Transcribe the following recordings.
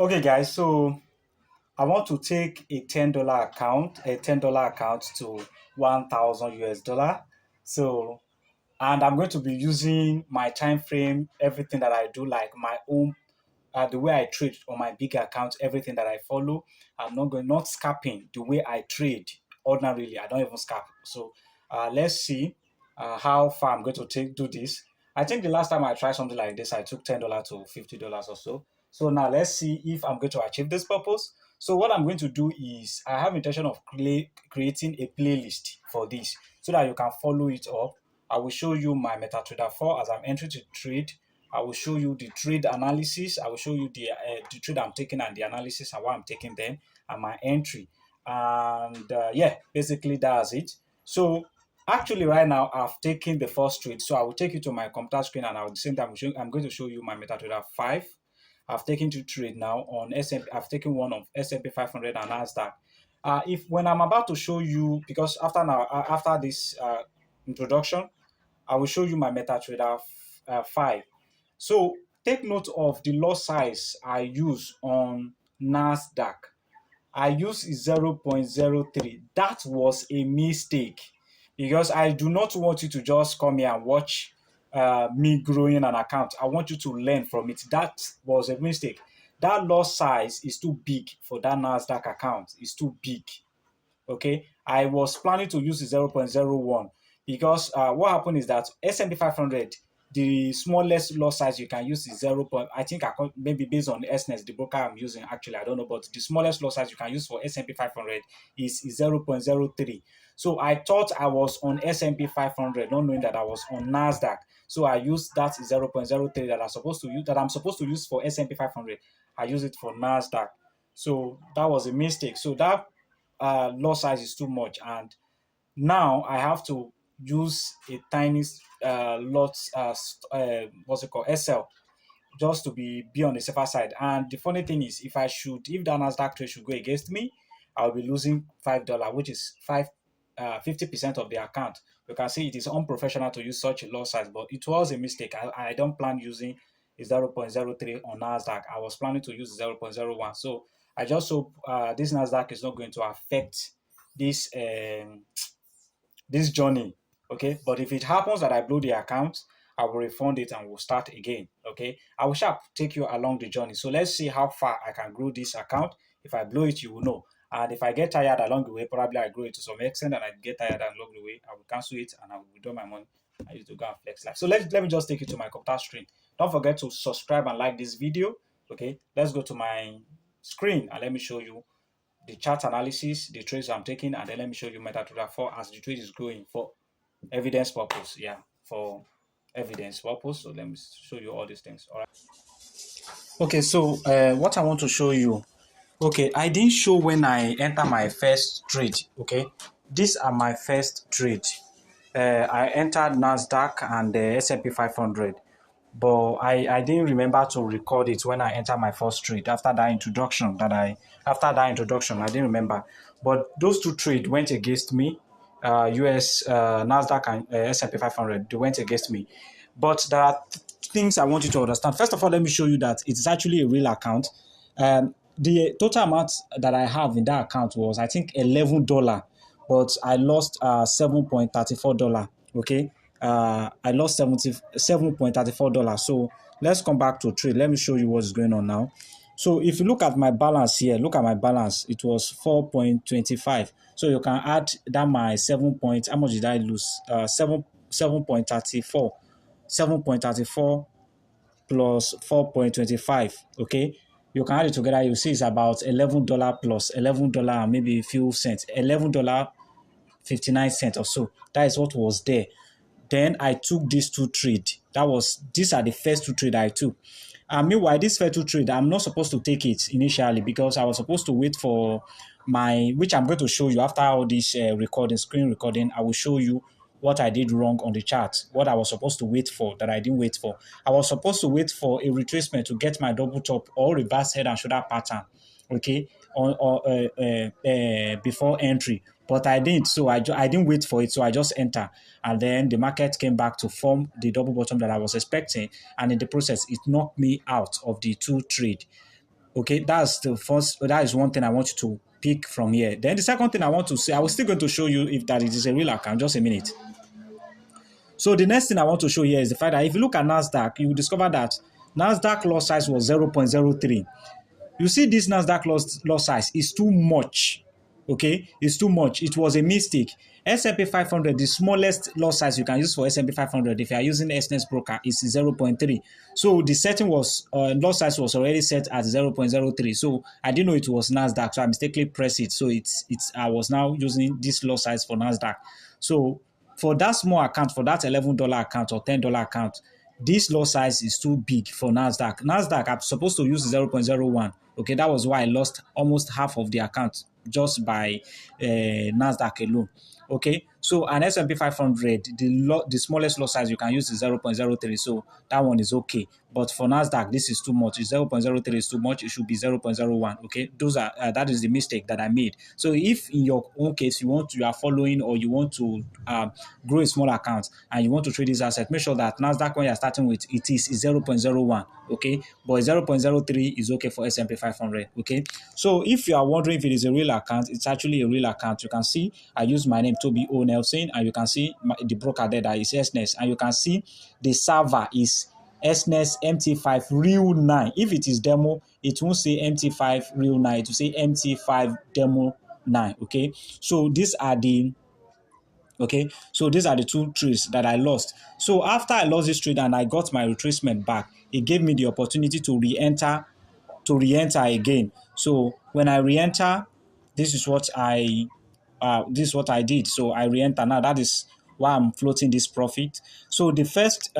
Okay, guys, so I want to take a $10 account to 1,000 US dollar. So, and I'm going to be using my time frame, everything that I do, like my own, the way I trade on my big account, everything that I follow. I'm not scalping the way I trade ordinarily. I don't even scalp. So, let's see how far I'm going to do this. I think the last time I tried something like this, I took $10 to $50 or so. So now let's see if I'm going to achieve this purpose. So what I'm going to do is I have intention of creating a playlist for this so that you can follow it up. I will show you my MetaTrader 4 as I'm entering to trade. I will show you the trade analysis. I will show you the trade I'm taking and the analysis and why I'm taking them and my entry. And yeah, basically that's it. So actually right now I've taken the first trade. So I will take you to my computer screen and at the same time I'm going to show you my MetaTrader 5. I've taken two trade now on S&P. I've taken one of S&P 500 and Nasdaq. If when I'm about to show you, because after this introduction, I will show you my MetaTrader 5. So take note of the lot size I use on Nasdaq. I use 0.03. That was a mistake because I do not want you to just come here and watch me growing an account. I want you to learn from it. That was a mistake. That lot size is too big for that Nasdaq account. It's too big. Okay, I was planning to use 0.01 because what happened is that S&P 500, the smallest lot size you can use is 0. I think maybe based on SNES, the broker I'm using, actually I don't know, but the smallest lot size you can use for S&P 500 is 0.03. So I thought I was on S&P 500, not knowing that I was on Nasdaq. So I used that 0.03 that I'm supposed to use for S&P 500. I use it for Nasdaq. So that was a mistake. So that lot size is too much, and now I have to use a tiny lot, what's it called, SL, just to be on the safer side. And the funny thing is, if that Nasdaq trade should go against me, I'll be losing $5, which is 50% of the account. You can see it is unprofessional to use such a lot size, but it was a mistake. I don't plan using 0.03 on Nasdaq. I was planning to use 0.01. So I just hope this Nasdaq is not going to affect this this journey. Okay, but if it happens that I blow the account, I will refund it and we'll start again. Okay, I will take you along the journey. So let's see how far I can grow this account. If I blow it, you will know. And if I get tired along the way, probably I grow it to some extent and I get tired along the way, I will cancel it and I will withdraw my money. I used to go and flex life. So let me just take you to my computer screen. Don't forget to subscribe and like this video. Okay, let's go to my screen and let me show you the chart analysis, the trades I'm taking, and then let me show you MetaTrader 4 as the trade is growing for evidence purpose. Yeah, for evidence purpose. So let me show you all these things. All right. Okay, so what I want to show you. Okay, I didn't show when I enter my first trade. Okay, these are my first trade. I entered Nasdaq and the S&P 500, but I didn't remember to record it when I entered my first trade. After that introduction, I didn't remember. But those two trades went against me. US Nasdaq and S&P 500, they went against me. But there are things I want you to understand. First of all, let me show you that it's actually a real account. The total amount that I have in that account was, I think, $11, but I lost $7.34. Okay, I lost $77.34. So let's come back to trade. Let me show you what's going on now. So if you look at my balance here, look at my balance. It was 4.25. So you can add that my 7 point. How much did I lose? 7.34. 7.34 plus 4.25. Okay, you can add it together. You see it's about $11 plus $11 and maybe a few cents. $11.59 or so. That is what was there. Then I took these two trades. These are the first two trades I took. And meanwhile, this first two trade, I'm not supposed to take it initially because I was supposed to wait for which I'm going to show you after all this screen recording. I will show you what I did wrong on the chart, what I was supposed to wait for that I didn't wait for. I was supposed to wait for a retracement to get my double top or reverse head and shoulder pattern, okay, before entry. But I didn't, so I didn't wait for it, so I just enter. And then the market came back to form the double bottom that I was expecting. And in the process, it knocked me out of the two trade. Okay, that's the first. That is one thing I want you to pick from here. Then the second thing I want to say, I was still going to show you if that it is a real account. Just a minute. So the next thing I want to show here is the fact that if you look at Nasdaq, you will discover that Nasdaq lot size was 0.03. You see this Nasdaq loss size is too much. Okay, it's too much. It was a mistake. S&P 500, the smallest loss size you can use for S&P 500 if you are using SNS broker is 0.3. So the setting was loss size was already set at 0.03. So I didn't know it was Nasdaq, so I mistakenly pressed it. So it's I was now using this loss size for Nasdaq. So for that small account, for that $11 account or $10 account, this lot size is too big for Nasdaq. Nasdaq, I'm supposed to use 0.01. Okay, that was why I lost almost half of the account just by Nasdaq alone. Okay, so an S&P 500, the smallest lot size you can use is 0.03. So that one is okay. But for Nasdaq, this is too much. 0.03 is too much. It should be 0.01. Okay, those are that is the mistake that I made. So if in your own case you are following or you want to grow a small account and you want to trade this asset, make sure that Nasdaq when you're starting with it is 0.01. Okay, but 0.03 is okay for S&P 500. Okay, so if you are wondering if it is a real account, it's actually a real account. You can see I use my name Toby O Nelson, and you can see the broker there that is SNES, and you can see the server is SNES MT5 Real 9. If it is demo, it won't say MT5 Real 9, it will say MT5 Demo 9. Okay, so these are the two trades that I lost. So after I lost this trade and I got my retracement back, it gave me the opportunity to re-enter again. So when I re-enter, this is what I did. So I re-enter now. That is why I'm floating this profit. So the first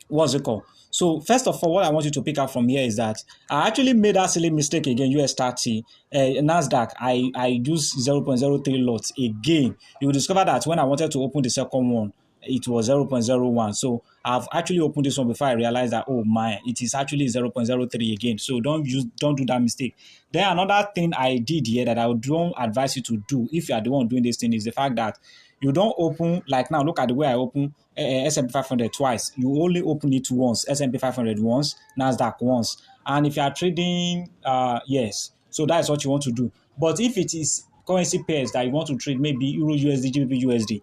what's it called? So first of all, what I want you to pick up from here is that I actually made that silly mistake again. US 30, Nasdaq. I used 0.03 lots again. You will discover that when I wanted to open the second one, it was 0.01. So I've actually opened this one before I realized that, oh my, it is actually 0.03 again. So don't do that mistake. Then another thing I did here that I don't advise you to do if you are the one doing this thing is the fact that you don't open, like now, look at the way I open S&P 500 twice. You only open it once, S&P 500 once, Nasdaq once. And if you are trading, yes, so that is what you want to do. But if it is currency pairs that you want to trade, maybe Euro USD, GBP USD,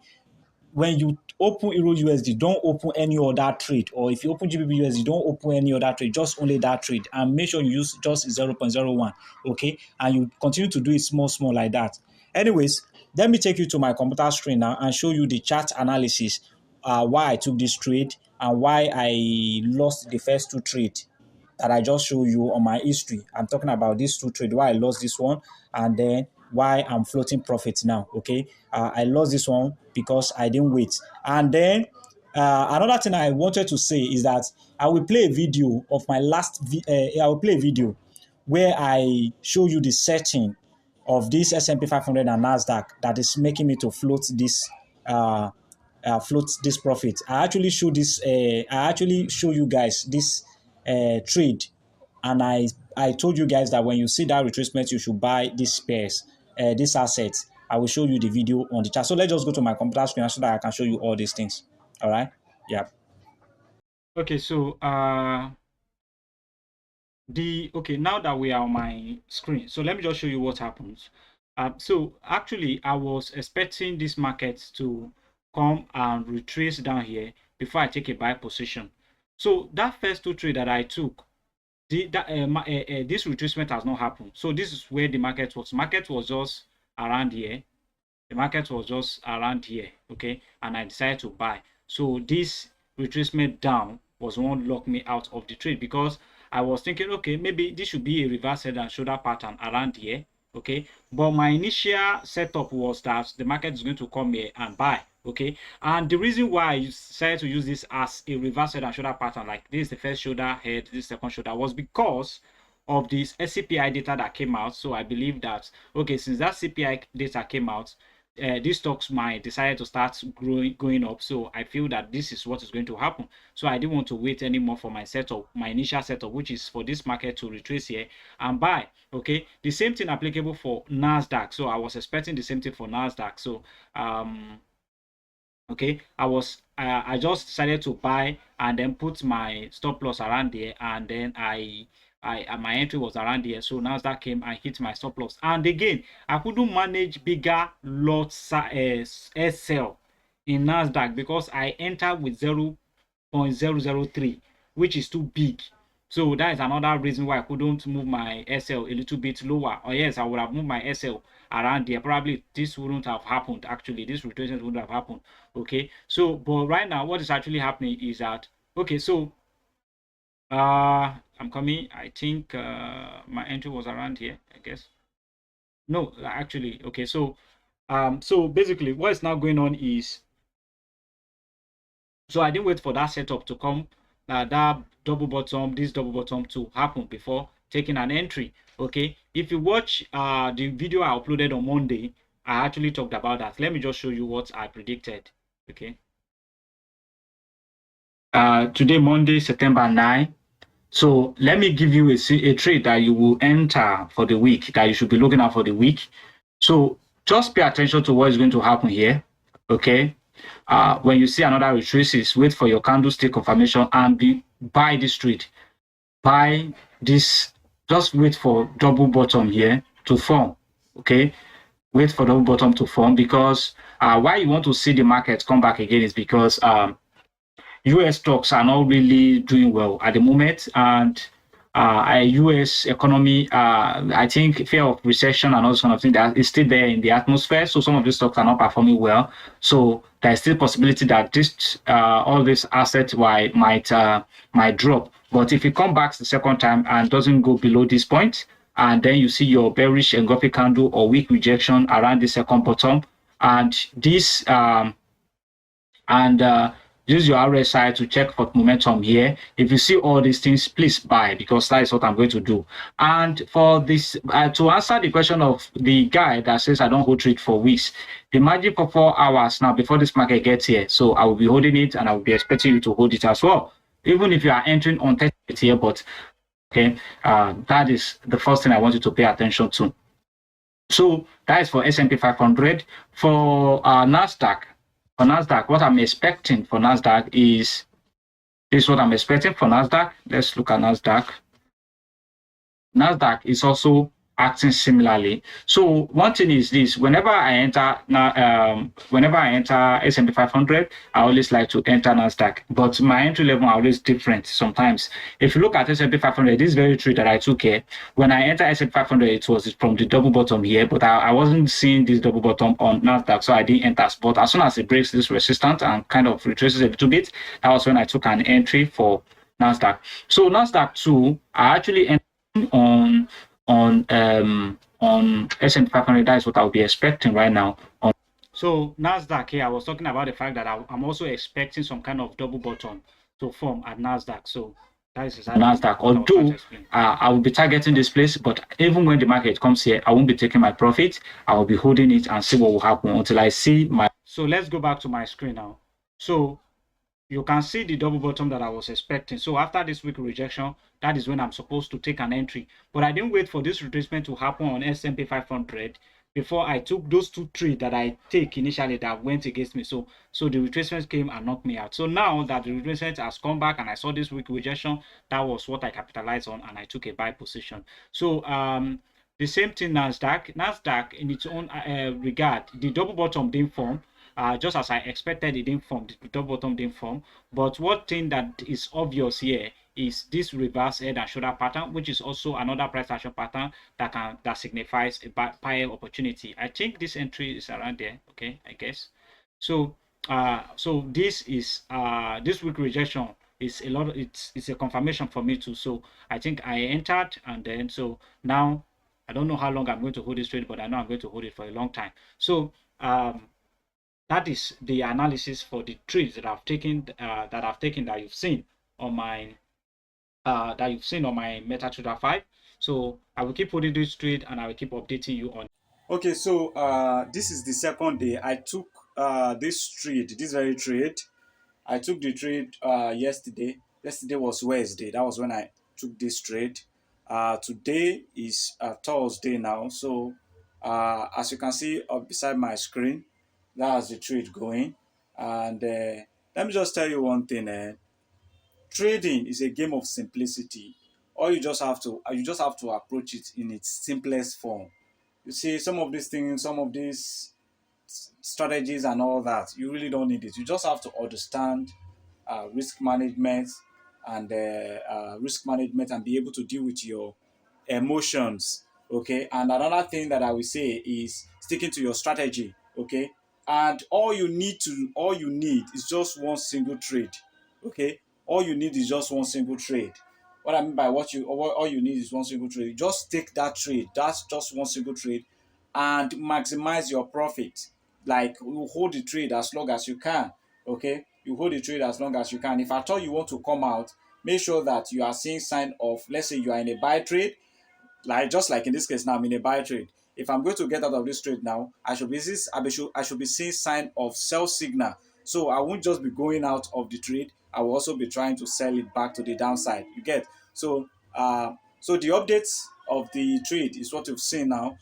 when you open Euro USD, don't open any other trade. Or if you open GBP USD, don't open any other trade, just only that trade. And make sure you use just 0.01, okay? And you continue to do it small like that. Anyways, let me take you to my computer screen now and show you the chart analysis, why I took this trade and why I lost the first two trades that I just showed you on my history. I'm talking about these two trades, why I lost this one, and then why I'm floating profits now. Okay, I lost this one because I didn't wait. And then another thing I wanted to say is that I will play a video of my I will play a video where I show you the setting of this S&P 500 and Nasdaq that is making me to uh, float this profit. I actually show this. I actually show you guys this trade, and I told you guys that when you see that retracement, you should buy these pairs, these assets. I will show you the video on the chart. So let's just go to my computer screen so that I can show you all these things. All right. Yeah. Okay. So now that we are on my screen, so let me just show you what happens. So actually I was expecting this market to come and retrace down here before I take a buy position. So that first two trade that I took, this retracement has not happened. So this is where the market was. Market was just around here. The market was just around here, okay, and I decided to buy. So this retracement down was what locked me out of the trade, because I was thinking, okay, maybe this should be a reverse head and shoulder pattern around here, okay, but my initial setup was that the market is going to come here and buy, okay. And the reason why I decided to use this as a reverse head and shoulder pattern, like this is the first shoulder head, this second shoulder, was because of this SCPI data that came out. So I believe that, okay, since that CPI data came out, these stocks might decide to start going up. So I feel that this is what is going to happen. So I didn't want to wait anymore for my setup, my initial setup, which is for this market to retrace here and buy. Okay, the same thing applicable for Nasdaq. So I was expecting the same thing for Nasdaq. So okay, I just decided to buy and then put my stop loss around there, and then I my entry was around here. So Nasdaq came and hit my stop loss. And again, I couldn't manage bigger lot SL in Nasdaq because I entered with 0.003, which is too big. So that is another reason why I couldn't move my SL a little bit lower. Or yes, I would have moved my SL around there. Probably this wouldn't have happened. Actually, this retracement wouldn't have happened. Okay. So, but right now, what is actually happening is that okay. So I'm coming. I think my entry was around here, I guess. No, actually, okay. So basically, what is now going on is, so I didn't wait for that setup to come, that double bottom, this double bottom to happen before taking an entry. Okay, if you watch the video I uploaded on Monday, I actually talked about that. Let me just show you what I predicted. Okay, today, Monday, September 9. So let me give you a trade that you will enter for the week, that you should be looking at for the week. So just pay attention to what is going to happen here. Okay. When you see another retraces, wait for your candlestick confirmation and buy this trade. Buy this, just wait for double bottom here to form. Okay. Wait for double bottom to form, because why you want to see the market come back again is because US stocks are not really doing well at the moment, and US economy, I think fear of recession and all those kind of things that is still there in the atmosphere. So some of these stocks are not performing well. So there's still possibility that this all these assets might drop. But if it come back the second time and doesn't go below this point, and then you see your bearish engulfing candle or weak rejection around the second bottom, and this and use your RSI to check for momentum here. If you see all these things, please buy, because that is what I'm going to do. And for this, to answer the question of the guy that says I don't hold trade for weeks, imagine for 4 hours now before this market gets here. So I will be holding it, and I will be expecting you to hold it as well. Even if you are entering on 30 here, but okay, that is the first thing I want you to pay attention to. So that is for S&P 500. For Nasdaq, what I'm expecting for Nasdaq is this is what I'm expecting for Nasdaq. Let's look at Nasdaq. Nasdaq is also acting similarly. So one thing is this: whenever I enter S&P 500, I always like to enter Nasdaq. But my entry level are always different. Sometimes, if you look at S&P 500, this very true that I took here. When I enter S&P 500, it was from the double bottom here, but I wasn't seeing this double bottom on Nasdaq, so I didn't enter. But as soon as it breaks this resistance and kind of retraces a little bit, that was when I took an entry for Nasdaq. So Nasdaq too, I actually entered on S&P 500. That is what I'll be expecting right now. So Nasdaq here, I was talking about the fact that I'm also expecting some kind of double bottom to form at Nasdaq. So that is exactly Nasdaq. Although I will be targeting this place, but even when the market comes here, I won't be taking my profit. I will be holding it and see what will happen until I see my. So let's go back to my screen now. So you can see the double bottom that I was expecting. So after this week rejection, that is when I'm supposed to take an entry. But I didn't wait for this retracement to happen on S&P 500 before I took those two trades that I take initially that went against me. So the retracement came and knocked me out. So now that the retracement has come back and I saw this week rejection, that was what I capitalized on, and I took a buy position. So the same thing Nasdaq in its own regard, the double bottom didn't form. Just as I expected, it didn't form. The top bottom didn't form. But one thing that is obvious here is this reverse head and shoulder pattern, which is also another price action pattern that signifies a buy opportunity. I think this entry is around there. Okay, I guess. So so this is this week rejection is a lot. It's a confirmation for me too. So I think I entered, and then so now I don't know how long I'm going to hold this trade, but I know I'm going to hold it for a long time. So that is the analysis for the trades that I've taken that you've seen on my MetaTrader 5. So I will keep holding this trade, and I will keep updating you on. Okay, so this is the second day I took this very trade. I took the trade yesterday. Yesterday was Wednesday. That was when I took this trade. Today is Thursday now. So as you can see up beside my screen, that's the trade going. And let me just tell you one thing. Trading is a game of simplicity. all you just have to approach it in its simplest form. You see, some of these things, some of these strategies and all that, you really don't need it. You just have to understand risk management and be able to deal with your emotions. Okay. And another thing that I will say is sticking to your strategy. Okay. And all you need is just one single trade. Okay. All you need is just one single trade. What I mean by all you need is one single trade. Just take that trade. That's just one single trade, and maximize your profit. Like, you hold the trade as long as you can. Okay, you hold the trade as long as you can. If at all you want to come out, make sure that you are seeing sign of, let's say you are in a buy trade, like just like in this case now, I'm in a buy trade. If I'm going to get out of this trade now, I should be seeing sign of sell signal. So I won't just be going out of the trade. I will also be trying to sell it back to the downside. You get? So the updates of the trade is what you've seen now.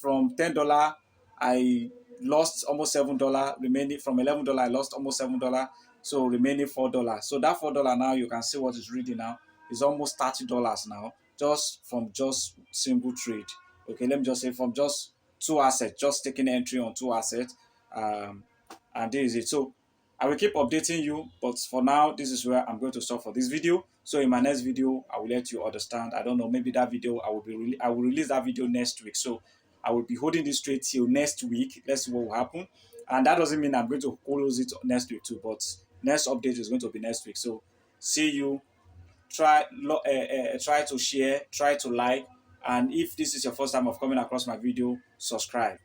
From $10, I lost almost $7. Remaining from $11, I lost almost $7. So remaining $4. So that $4 now, you can see what it's reading now, is almost $30 now, just from just single trade. Okay, let me just say from just two assets, just taking entry on two assets. And this is it. So I will keep updating you, but for now, this is where I'm going to stop for this video. So in my next video, I will let you understand. I don't know, maybe that video I will release that video next week. So I will be holding this trade till next week. Let's see what will happen. And that doesn't mean I'm going to close it next week too, but next update is going to be next week. So see you. Try to share, try to like, and if this is your first time of coming across my video, subscribe.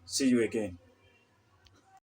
See you again.